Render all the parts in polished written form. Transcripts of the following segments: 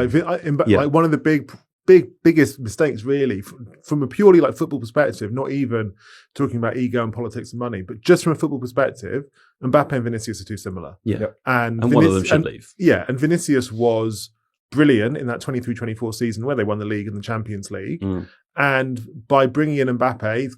Like one of the biggest mistakes, really, from a purely like football perspective, not even talking about ego and politics and money, but just from a football perspective, Mbappe and Vinicius are too similar. Yeah. And one of them should leave. Yeah, and Vinicius was brilliant in that 23-24 season where they won the league and the Champions League. And by bringing in Mbappe,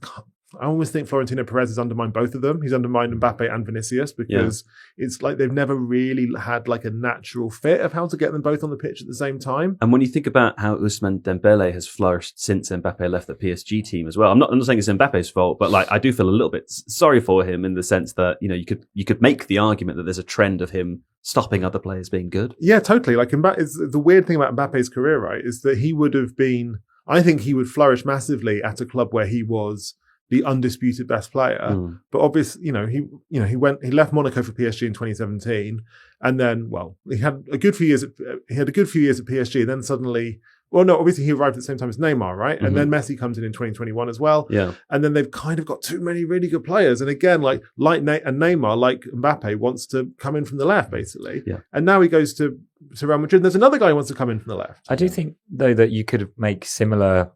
I almost think Florentino Perez has undermined both of them. He's undermined Mbappe and Vinicius because it's like they've never really had like a natural fit of how to get them both on the pitch at the same time. And when you think about how Ousmane Dembele has flourished since Mbappe left the PSG team as well, I'm not saying it's Mbappe's fault, but like I do feel a little bit sorry for him in the sense that, you know, you could make the argument that there's a trend of him stopping other players being good. Yeah, totally. Like the weird thing about Mbappe's career, right, is that he would have been, I think he would flourish massively at a club where he was the undisputed best player. But obviously, he left Monaco for PSG in 2017, and then, well, he had a good few years at PSG. Then suddenly, well, no, obviously he arrived at the same time as Neymar, right? And then Messi comes in 2021 as well. Yeah. And then they've kind of got too many really good players. And again, like Neymar, like Mbappe, wants to come in from the left, basically. Yeah. And now he goes to Real Madrid. And there's another guy who wants to come in from the left. I do think, though, that you could make similar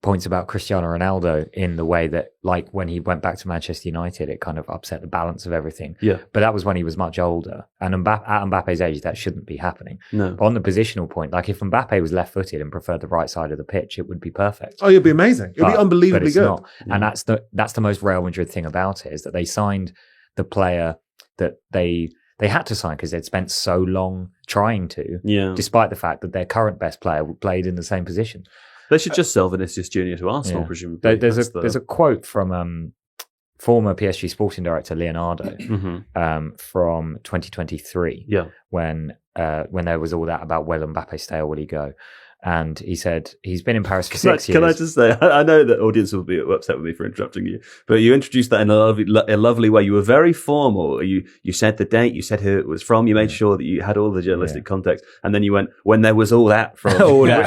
points about Cristiano Ronaldo in the way that, like, when he went back to Manchester United, it kind of upset the balance of everything. Yeah. But that was when he was much older. And at Mbappe's age, that shouldn't be happening. No. But on the positional point, like if Mbappe was left-footed and preferred the right side of the pitch, it would be perfect. Oh, it'd be amazing. It'd be unbelievably good. Not. Yeah. And that's the most Real Madrid thing about it, is that they signed the player that they had to sign because they'd spent so long trying to, despite the fact that their current best player played in the same position. They should just sell Vinicius Junior to Arsenal, presumably. There's a quote from former PSG sporting director Leonardo from 2023, when there was all that about will Mbappe stay or will he go? And he said he's been in Paris for 6 years. Can I just say, I know that audience will be upset with me for interrupting you, but you introduced that in a lovely way. You were very formal. You said the date, you said who it was from, you made sure that you had all the journalistic context, and then you went, when there was all that from,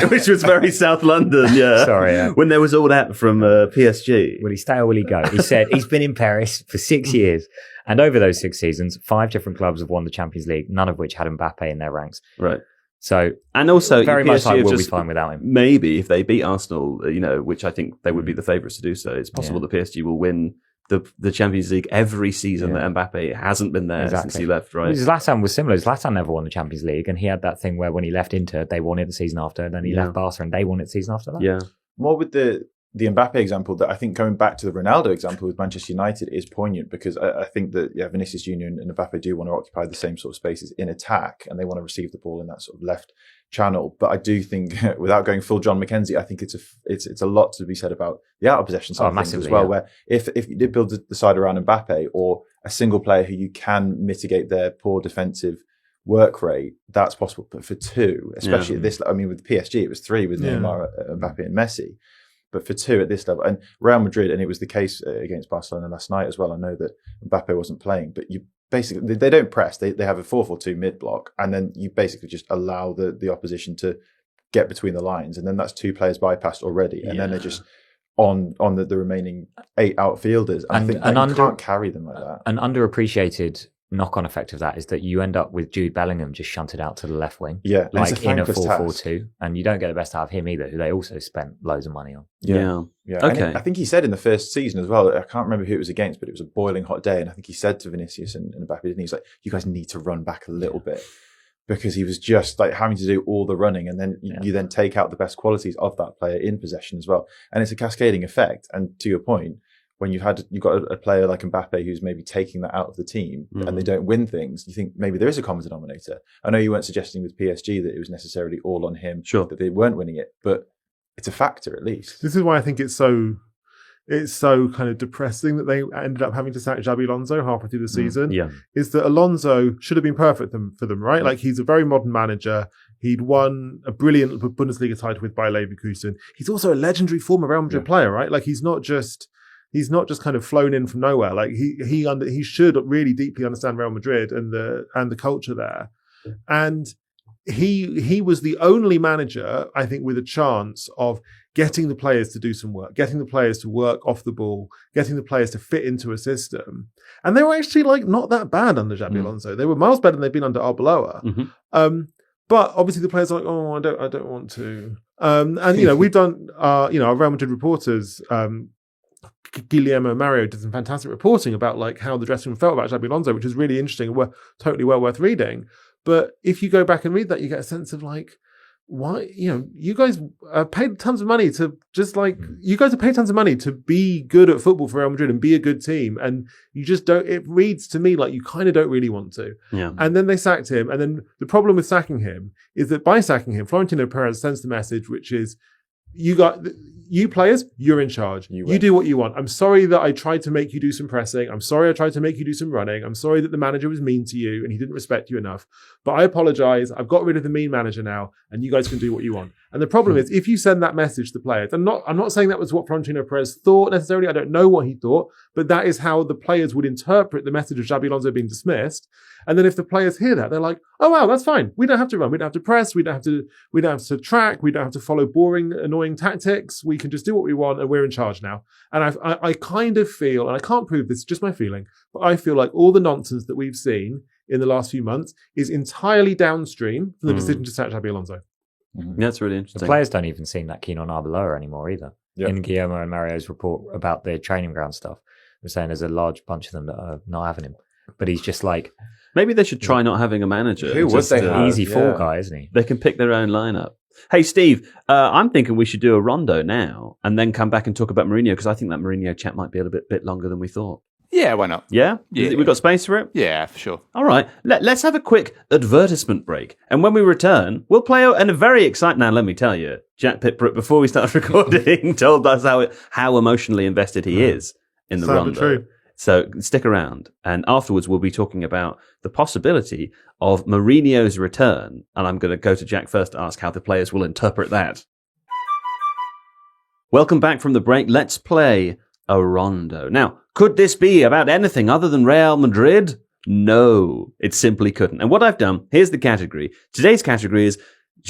which was very South London, Sorry. When there was all that from PSG. Will he stay or will he go? He said he's been in Paris for 6 years. And over those 6 seasons, 5 different clubs have won the Champions League, none of which had Mbappe in their ranks. Right. So, and also very much like we'll be fine without him. Maybe if they beat Arsenal, which I think they would be the favourites to do so, it's possible that PSG will win the Champions League every season that Mbappe hasn't been there since he left, right? Zlatan was similar. Zlatan never won the Champions League, and he had that thing where when he left Inter, they won it the season after, and then he left Barca and they won it the season after that. Yeah. More with the Mbappe example, that I think going back to the Ronaldo example with Manchester United is poignant, because I think that Vinicius Junior and Mbappe do want to occupy the same sort of spaces in attack, and they want to receive the ball in that sort of left channel. But I do think, without going full John McKenzie, I think it's a lot to be said about the out of possession side of things as well. Where if you did build the side around Mbappe or a single player who you can mitigate their poor defensive work rate, that's possible. But for two, especially at this, I mean, with PSG, it was 3 with Neymar, Mbappe, and Messi. But for 2 at this level, and Real Madrid, and it was the case against Barcelona last night as well. I know that Mbappe wasn't playing, but you basically, they don't press. They have a 4-4-2 mid block, and then you basically just allow the opposition to get between the lines, and then that's 2 players bypassed already, and then they're just on the remaining 8 outfielders. And I think you can't carry them like that. An underappreciated knock-on effect of that is that you end up with Jude Bellingham just shunted out to the left wing, like in a 4-4-2, and you don't get the best out of him either, who they also spent loads of money on. Yeah. Okay. I think he said in the first season as well, I can't remember who it was against, but it was a boiling hot day, and I think he said to Vinicius and Mbappe, didn't he? He's like, you guys need to run back a little bit, because he was just like having to do all the running, and then you then take out the best qualities of that player in possession as well, and it's a cascading effect. And to your point, when you've got a player like Mbappe who's maybe taking that out of the team and they don't win things, you think maybe there is a common denominator. I know you weren't suggesting with PSG that it was necessarily all on him, that they weren't winning it, but it's a factor at least. This is why I think it's so kind of depressing that they ended up having to sack Xabi Alonso halfway through the season. Is that Alonso should have been perfect for them, right? Like, he's a very modern manager. He'd won a brilliant Bundesliga title with Bayer Leverkusen. He's also a legendary former Real Madrid player, right? Like, he's not just kind of flown in from nowhere. Like, he should really deeply understand Real Madrid and the culture there. And he was the only manager, I think, with a chance of getting the players to do some work, getting the players to work off the ball, getting the players to fit into a system. And they were actually like not that bad under Xabi Alonso. They were miles better than they've been under Arbeloa. But obviously the players are like, oh, I don't want to. And we've done our Real Madrid reporters, Guillermo Mario did some fantastic reporting about like how the dressing room felt about Xabi Alonso, which is really interesting and totally well worth reading. But if you go back and read that, you get a sense of like, why, you guys paid tons of money to just like, you guys have paid tons of money to be good at football for Real Madrid and be a good team. And you just don't, it reads to me like you kind of don't really want to. Yeah. And then they sacked him. And then the problem with sacking him is that by sacking him, Florentino Perez sends the message, which is, you players, you're in charge. You do what you want. I'm sorry that I tried to make you do some pressing. I'm sorry I tried to make you do some running. I'm sorry that the manager was mean to you and he didn't respect you enough. But I apologize. I've got rid of the mean manager now and you guys can do what you want. And the problem is, if you send that message to players, I'm not saying that was what Florentino Perez thought necessarily. I don't know what he thought, but that is how the players would interpret the message of Xabi Alonso being dismissed. And then if the players hear that, they're like, oh wow, that's fine. We don't have to run. We don't have to press. We don't have to track. We don't have to follow boring, annoying tactics. We can just do what we want and we're in charge now. And I kind of feel, and I can't prove this, just my feeling, but I feel like all the nonsense that we've seen in the last few months is entirely downstream from the decision to sack Xabi Alonso. Mm-hmm. That's really interesting. The players don't even seem that keen on Arbeloa anymore either. Yep. In Guillermo and Mario's report about the training ground stuff, they're saying there's a large bunch of them that are not having him. But he's just like... Maybe they should try not having a manager. Who would they have? Easy fall guy, isn't he? They can pick their own lineup. Hey, Steve, I'm thinking we should do a rondo now and then come back and talk about Mourinho because I think that Mourinho chat might be a bit longer than we thought. Yeah, why not? Yeah? We got space for it? Yeah, for sure. All right. Let's have a quick advertisement break. And when we return, we'll play and a very exciting... Now, let me tell you, Jack Pitbrook, before we started recording, told us how emotionally invested he is in the rondo. True. So stick around. And afterwards, we'll be talking about the possibility of Mourinho's return. And I'm going to go to Jack first to ask how the players will interpret that. Welcome back from the break. Let's play a rondo. Now, could this be about anything other than Real Madrid? No, it simply couldn't. And what I've done, here's the category. Today's category is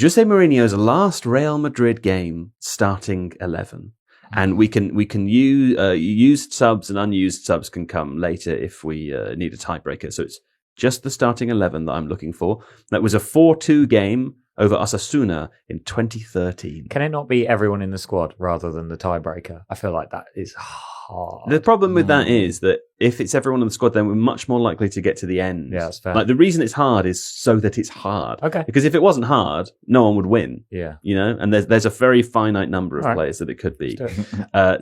Jose Mourinho's last Real Madrid game starting 11. And we can use used subs and unused subs can come later if we need a tiebreaker. So it's just the starting 11 that I'm looking for. That was a 4-2 game over Osasuna in 2013. Can it not be everyone in the squad rather than the tiebreaker? I feel like that is hard. The problem with that is that if it's everyone in the squad, then we're much more likely to get to the end. Yeah, that's fair. Like the reason it's hard is so that it's hard. Okay. Because if it wasn't hard, no one would win. Yeah. And there's a very finite number of players that it could be.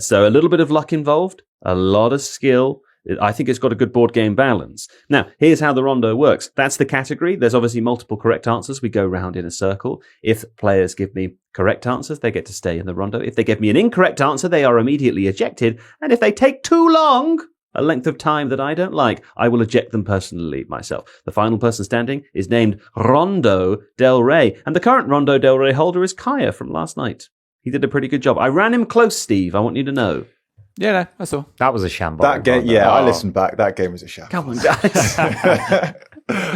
So a little bit of luck involved, a lot of skill. I think it's got a good board game balance. Now, here's how the rondo works. That's the category. There's obviously multiple correct answers. We go round in a circle. If players give me correct answers, they get to stay in the rondo. If they give me an incorrect answer, they are immediately ejected. And if they take too long, a length of time that I don't like, I will eject them personally myself. The final person standing is named Rondo Del Rey. And the current Rondo Del Rey holder is Kaya from last night. He did a pretty good job. I ran him close, Steve. I want you to know. Yeah, no, that's all. That was a shambles. That game, I listened back. That game was a shambles. Come on, guys.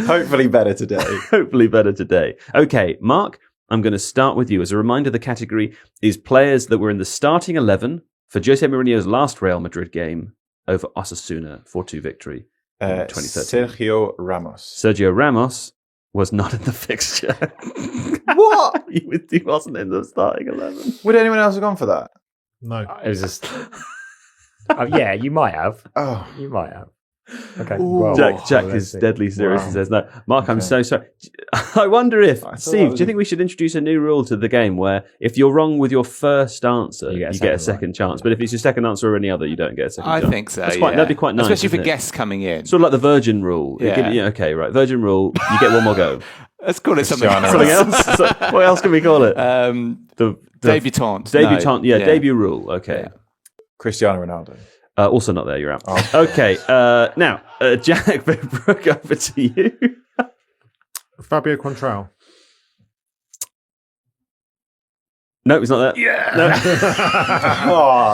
Hopefully better today. Hopefully better today. Okay, Mark, I'm going to start with you. As a reminder, the category is players that were in the starting 11 for Jose Mourinho's last Real Madrid game over Osasuna 4-2 victory in 2013. Sergio Ramos. Sergio Ramos was not in the fixture. What? He wasn't in the starting 11. Would anyone else have gone for that? No. It was just... yeah, you might have. Oh. You might have. Okay. Ooh. Jack is deadly serious and says no. Mark, I'm so sorry. I wonder if, Steve, do you think we should introduce a new rule to the game where if you're wrong with your first answer, you get a second chance. But if it's your second answer or any other, you don't get a second chance. I think so, That'd be quite nice. Especially for guests coming in. Sort of like the Virgin rule. Yeah. Okay, right. Virgin rule, you get one more go. Let's call it something else. Something else? What else can we call it? The debutante. Debutante, debut rule. Okay. Yeah. Cristiano Ronaldo. Also not there, you're out. Oh. Okay, now, Jack Brooke, over to you. Fabio Contral. No, he's not there. Yeah. No.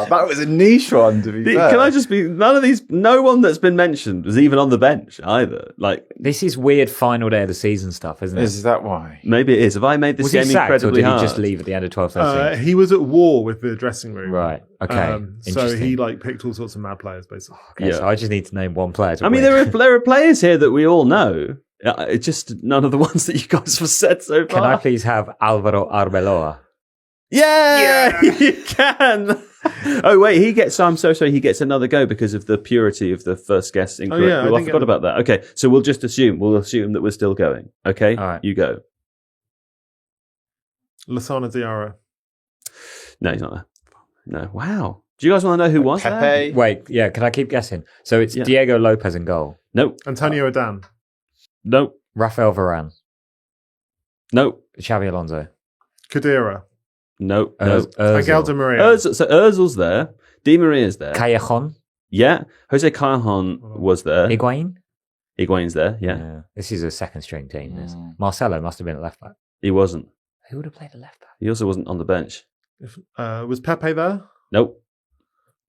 That was a niche one, to be fair. Can I just be... No one that's been mentioned was even on the bench either. Like, this is weird final day of the season stuff, isn't it? Is that why? Maybe it is. Have I made this game incredibly hard? Or did he just leave at the end of 12-13? He was at war with the dressing room. Right, okay. So he picked all sorts of mad players, basically. Okay, so I just need to name one player. I mean, there are players here that we all know. It's just none of the ones that you guys have said so far. Can I please have Alvaro Arbeloa? Yeah, you can. Oh wait, I'm so sorry. He gets another go because of the purity of the first guess. Incorrect. Oh, yeah, I forgot about that. Okay, so we'll assume that we're still going. Okay, all right. You go. Lasana Diarra. No, he's not there. No. Wow. Do you guys want to know who was Pepe? there? Wait, yeah. Can I keep guessing? So it's Diego Lopez in goal. Nope. Antonio Adan. Nope. Rafael Varane. Nope. Xabi Alonso. Kadira. Nope. Angel Di Maria. So Ozil's there. Di Maria's there. Callejon. Yeah. Jose Callejon was there. Higuain's there. Yeah. This is a second string team. This Marcelo must have been at left back. He wasn't. Who would have played at left back? He also wasn't on the bench. Was Pepe there? Nope.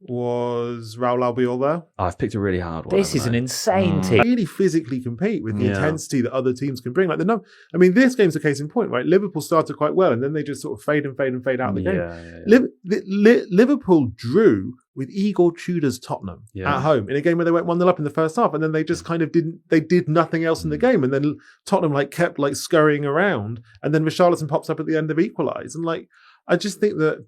Was Raul Albiol there? Oh, I've picked a really hard one. This is an insane team. Really physically compete with the intensity that other teams can bring. Like this game's a case in point, right? Liverpool started quite well, and then they just sort of fade out of the game. Liverpool drew with Igor Tudor's Tottenham at home in a game where they went 1-0 up in the first half, and then they just kind of did nothing else in the game, and then Tottenham kept scurrying around, and then Richarlison pops up at the end of equalise, and I just think that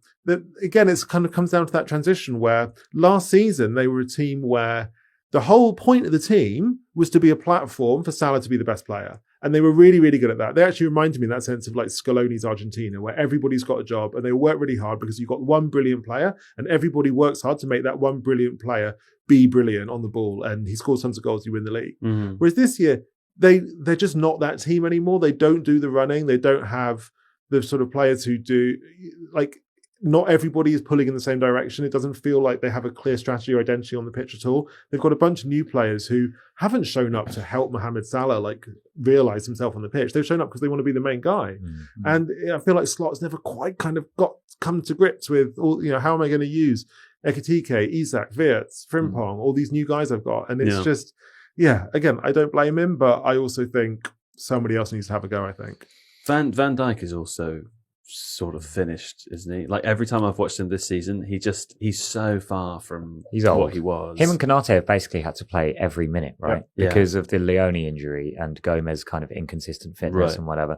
again, it's kind of comes down to that transition where last season they were a team where the whole point of the team was to be a platform for Salah to be the best player. And they were really, really good at that. They actually reminded me in that sense of Scaloni's Argentina, where everybody's got a job and they work really hard because you've got one brilliant player and everybody works hard to make that one brilliant player be brilliant on the ball. And he scores tons of goals, you win the league. Mm-hmm. Whereas this year, they're just not that team anymore. They don't do the running. They don't have the sort of players who do, not everybody is pulling in the same direction. It doesn't feel like they have a clear strategy or identity on the pitch at all. They've got a bunch of new players who haven't shown up to help Mohamed Salah realize himself on the pitch. They've shown up because they want to be the main guy. Mm-hmm. And I feel like Slot's never quite kind of come to grips with all, how am I going to use Ekitike, Isak, Wirtz, Frimpong, all these new guys I've got. And it's just, again, I don't blame him, but I also think somebody else needs to have a go, I think. Van Dijk is also sort of finished, isn't he? Every time I've watched him this season, he's so far from what he was. Him and Konate have basically had to play every minute, right? Yeah. Because of the Leone injury and Gomez kind of inconsistent fitness and whatever.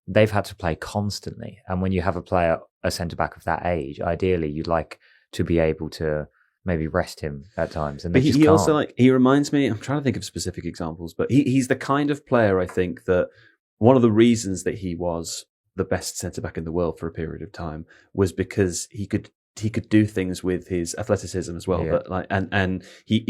They've had to play constantly. And when you have a centre-back of that age, ideally you'd like to be able to maybe rest him at times. And but he also he reminds me, I'm trying to think of specific examples, but he's the kind of player, I think, that one of the reasons that he was the best centre-back in the world for a period of time was because he could do things with his athleticism as well. Yeah. But and he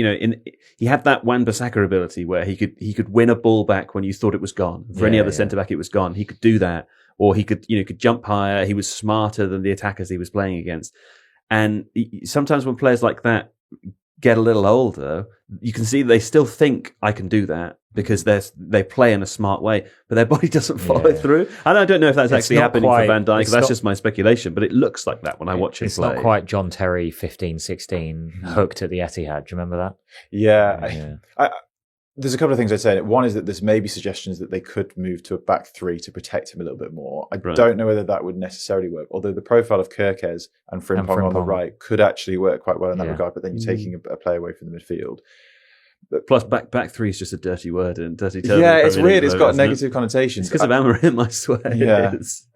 he had that Wan-Bissaka ability where he could win a ball back when you thought it was gone. For any other centre-back it was gone. He could do that, or he could jump higher. He was smarter than the attackers he was playing against. And sometimes when players like that get a little older, you can see they still think I can do that because they play in a smart way, but their body doesn't follow through. And I don't know if that's actually happening for Van Dijk. That's just my speculation, but it looks like that when I watch him play. It's not quite John Terry 15-16 hooked at the Etihad. Do you remember that? Yeah. There's a couple of things I'd say. One is that there's maybe suggestions that they could move to a back three to protect him a little bit more. I don't know whether that would necessarily work, although the profile of Kirkes and Frimpong on the right could actually work quite well in that regard, but then you're taking a player away from the midfield. But plus, back three is just a dirty word and dirty term. Yeah, it's weird. It's got negative connotations. It's because of Amorim, I swear. Yeah. It's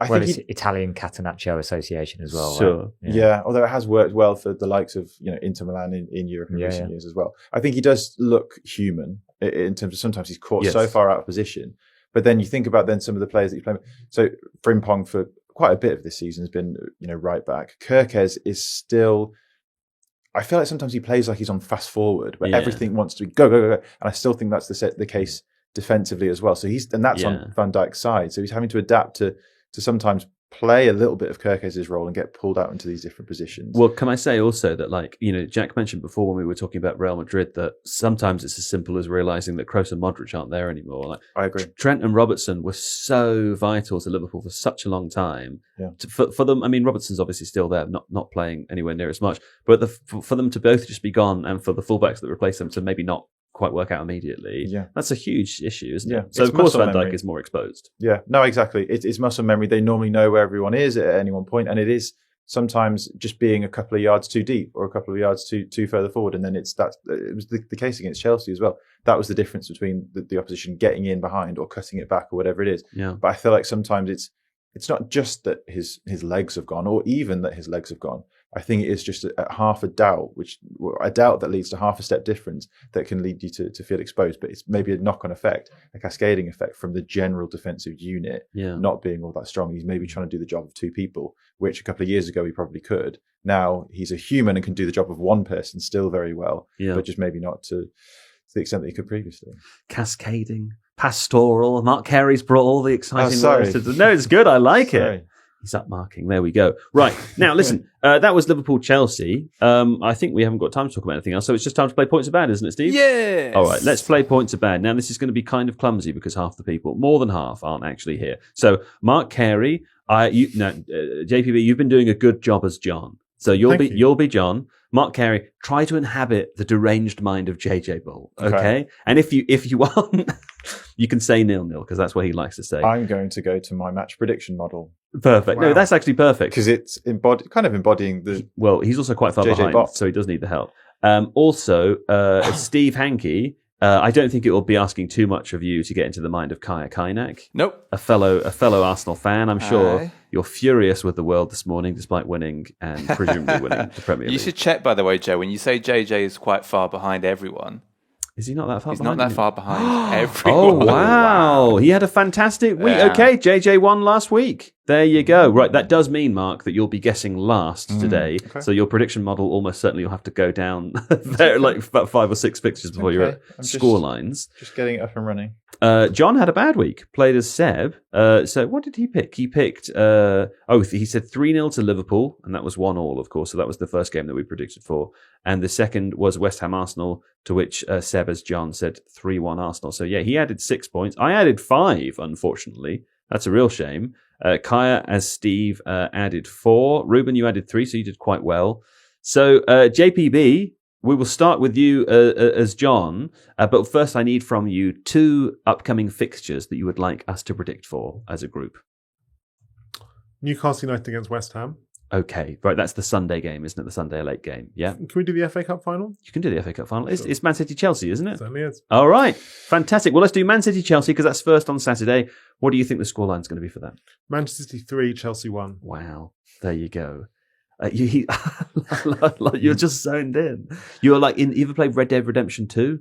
Italian Catenaccio Association as well. Sure. Right? Yeah, although it has worked well for the likes of Inter Milan in Europe in recent years as well. I think he does look human in terms of sometimes he's caught so far out of position. But then you think about some of the players that he's playing. So Frimpong for quite a bit of this season has been right back. Kirkes is still. I feel like sometimes he plays like he's on fast forward, where everything wants to go, and I still think that's the case defensively as well. So that's on Van Dijk's side. So he's having to adapt to sometimes play a little bit of Kirkes' role and get pulled out into these different positions. Well, can I say also that Jack mentioned before when we were talking about Real Madrid that sometimes it's as simple as realising that Kroos and Modric aren't there anymore. I agree. Trent and Robertson were so vital to Liverpool for such a long time. Yeah. For them, I mean, Robertson's obviously still there, not playing anywhere near as much, but for them to both just be gone and for the fullbacks that replace them to maybe not quite work out immediately. Yeah. That's a huge issue, isn't it? So of course Van Dijk is more exposed. Yeah, no, exactly. It's muscle memory. They normally know where everyone is at any one point, and it is sometimes just being a couple of yards too deep or a couple of yards too further forward. And then it was the case against Chelsea as well. That was the difference between the opposition getting in behind or cutting it back or whatever it is. Yeah. But I feel like sometimes it's not just that his legs have gone, or even that his legs have gone. I think it is just a half a doubt, a doubt that leads to half a step difference that can lead you to feel exposed. But it's maybe a knock-on effect, a cascading effect from the general defensive unit not being all that strong. He's maybe trying to do the job of two people, which a couple of years ago he probably could. Now he's a human and can do the job of one person still very well, but just maybe not to the extent that he could previously. Cascading, pastoral. Mark Carey's brought all the exciting words to no, it's good. I like it. He's up marking. There we go. Right. Now, listen, that was Liverpool-Chelsea. I think we haven't got time to talk about anything else, so it's just time to play Points of Bad, isn't it, Steve? Yes. All right, let's play Points of Bad. Now, this is going to be kind of clumsy because half the people, more than half, aren't actually here. So, Mark Carey, JPB, you've been doing a good job as John. So you'll be John. Mark Carey, try to inhabit the deranged mind of JJ Bull, okay? And if you want, you can say 0-0 because that's what he likes to say. I'm going to go to my match prediction model. Perfect. Wow. No, that's actually perfect because it's kind of embodying the. Well, he's also quite far JJ behind, bot. so he does need the help. Also, Steve Hankey. I don't think it will be asking too much of you to get into the mind of Kaya Kainak. Nope. A fellow Arsenal fan. I'm sure you're furious with the world this morning, despite winning and presumably winning the Premier League. You should check, by the way, Joe, when you say JJ is quite far behind everyone. Is he not that far He's behind? not that far behind everyone. Oh, wow. He had a fantastic week. Yeah. Okay, JJ won last week. There you go. Right, that does mean, Mark, that you'll be guessing last today. Okay. So your prediction model almost certainly will have to go down there, like about 5 or 6 fixtures before you're at score lines. Just getting it up and running. John had a bad week. Played as Seb. So what did he pick? He picked, he said 3-0 to Liverpool, and that was 1-1, of course. So that was the first game that we predicted for. And the second was West Ham Arsenal, to which Seb, as John said, 3-1 Arsenal. So yeah, he added 6 points. I added 5, unfortunately. That's a real shame. Kaya, as Steve, added 4. Ruben, you added 3, so you did quite well. So JPB, we will start with you as John, but first I need from you 2 upcoming fixtures that you would like us to predict for as a group. Newcastle United against West Ham. Okay, right, that's the Sunday game, isn't it? The Sunday late game, yeah? Can we do the FA Cup final? You can do the FA Cup final. Sure. It's Man City-Chelsea, isn't it? It certainly is. All right, fantastic. Well, let's do Man City-Chelsea because that's first on Saturday. What do you think the scoreline's going to be for that? Manchester City 3, Chelsea 1. Wow, there you go. You're just zoned in. You were like, you ever played Red Dead Redemption 2?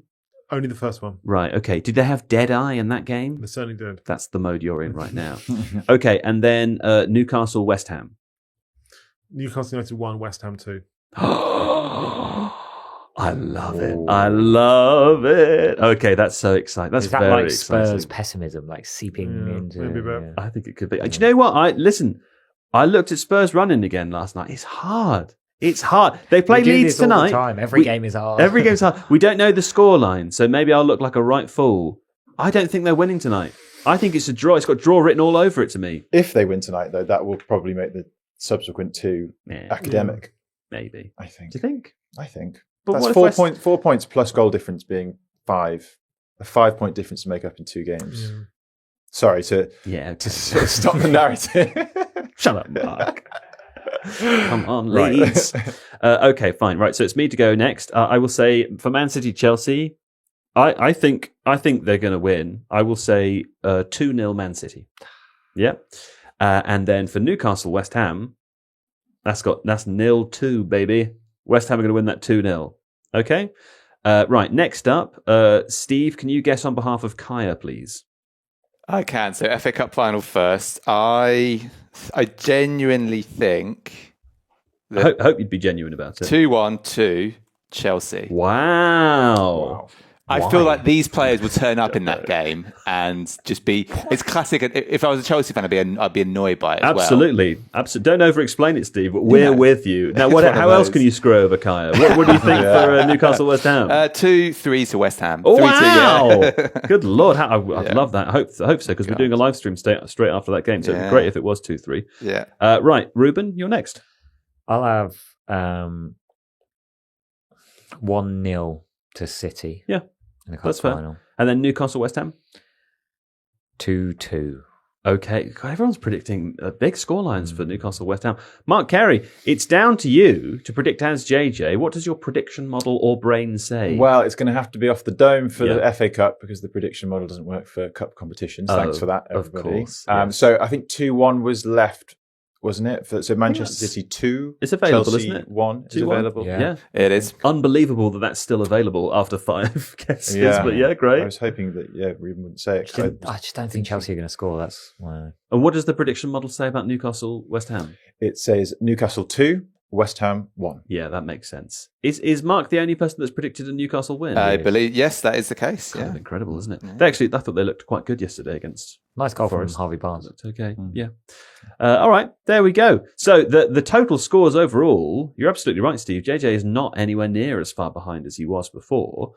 Only the first one. Right, okay. Did they have Deadeye in that game? They certainly did. That's the mode you're in right now. Okay, and then Newcastle, West Ham. Newcastle United 1, West Ham 2. I love it. I love it. Okay, that's so exciting. That's that very like Spurs exciting. pessimism, like seeping into. Maybe a bit. Yeah. I think it could be. Do you know what? I looked at Spurs running again last night. It's hard. It's hard. They play Leeds tonight. All the time. Every game is hard. Every game's hard. We don't know the scoreline, so maybe I'll look like a right fool. I don't think they're winning tonight. I think it's a draw. It's got draw written all over it to me. If they win tonight, though, that will probably make the subsequent 2 academic. Maybe. I think. Do you think? I think. But that's 4 points plus goal difference being 5. A 5-point difference to make up in 2 games. Yeah. Sorry to sort of stop the narrative. Shut up, Mark. Come on, Leeds. Okay, fine. Right, so it's me to go next. I will say for Man City, Chelsea, I think they're going to win. I will say 2-0 Man City. Yeah. And then for Newcastle, West Ham, that's 0-2, baby. West Ham are going to win that 2-0. Okay? Right, next up, Steve, can you guess on behalf of Kaya, please? I can. So FA Cup final first. I genuinely think I hope you'd be genuine about it. 2-1 to Chelsea. Wow. I feel like these players will turn up in that game and just be. It's classic. If I was a Chelsea fan, I'd be annoyed by it. Absolutely. Don't over-explain it, Steve. But we're with you now. How else can you screw over Kaya? What do you think for Newcastle West Ham? 2-3 to West Ham. Oh, wow! Good Lord, I'd love that. I hope so because we're doing a live stream straight after that game. So it'd be great if it was 2-3. Yeah. Right, Ruben, you're next. I'll have 1-0 to City. Yeah. In the cup final. And then Newcastle West Ham? 2-2. Okay, God, everyone's predicting big scorelines for Newcastle West Ham. Mark Carey, it's down to you to predict as JJ. What does your prediction model or brain say? Well, it's going to have to be off the dome for the FA Cup because the prediction model doesn't work for cup competitions. Thanks for that, everybody. Of course, so I think 2-1 was left, wasn't it? So Manchester City 2. It's available, Chelsea isn't it? 1 is available. Yeah, it is. Unbelievable that that's still available after 5 guesses. But great. I was hoping that Ruben wouldn't say it. I just don't think Chelsea are going to score. That's why. And what does the prediction model say about Newcastle West Ham? It says Newcastle 2, West Ham 1. Yeah, that makes sense. Is Mark the only person that's predicted a Newcastle win? I believe, yes, that is the case. Kind of incredible, isn't it? Yeah. I thought they looked quite good yesterday against nice goal Forest. from Harvey Barnes. Looked okay. Yeah. All right, there we go. So the total scores overall, you're absolutely right, Steve. JJ is not anywhere near as far behind as he was before.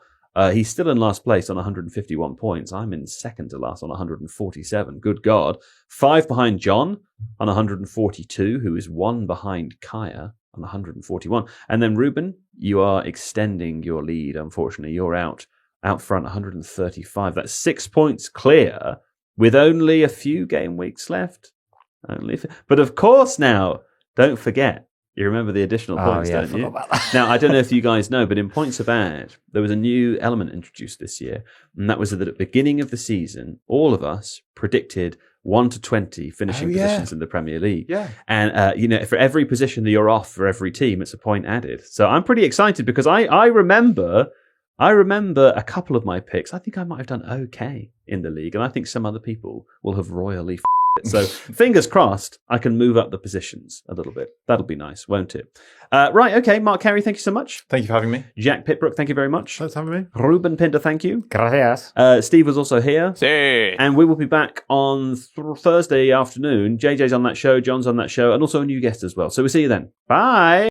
He's still in last place on 151 points. I'm in second to last on 147. Good God. 5 behind John on 142, who is 1 behind Kaya on 141. And then Ruben, you are extending your lead. Unfortunately, you're out front 135. That's 6 points clear with only a few game weeks left. But of course now, don't forget, you remember the additional points, don't you? Now, I don't know if you guys know, but in Points Are Bad, there was a new element introduced this year, and that was that at the beginning of the season, all of us predicted 1 to 20 finishing positions in the Premier League. Yeah. And, for every position that you're off for every team, it's a point added. So I'm pretty excited because I remember a couple of my picks. I think I might have done okay in the league, and I think some other people will have royally it. So fingers crossed, I can move up the positions a little bit. That'll be nice, won't it? Right, okay. Mark Carey, thank you so much. Thank you for having me. Jack Pitbrook, thank you very much. Thanks for having me. Ruben Pinter, thank you. Gracias. Steve was also here. Sí. And we will be back on Thursday afternoon. JJ's on that show, John's on that show, and also a new guest as well. So we'll see you then. Bye.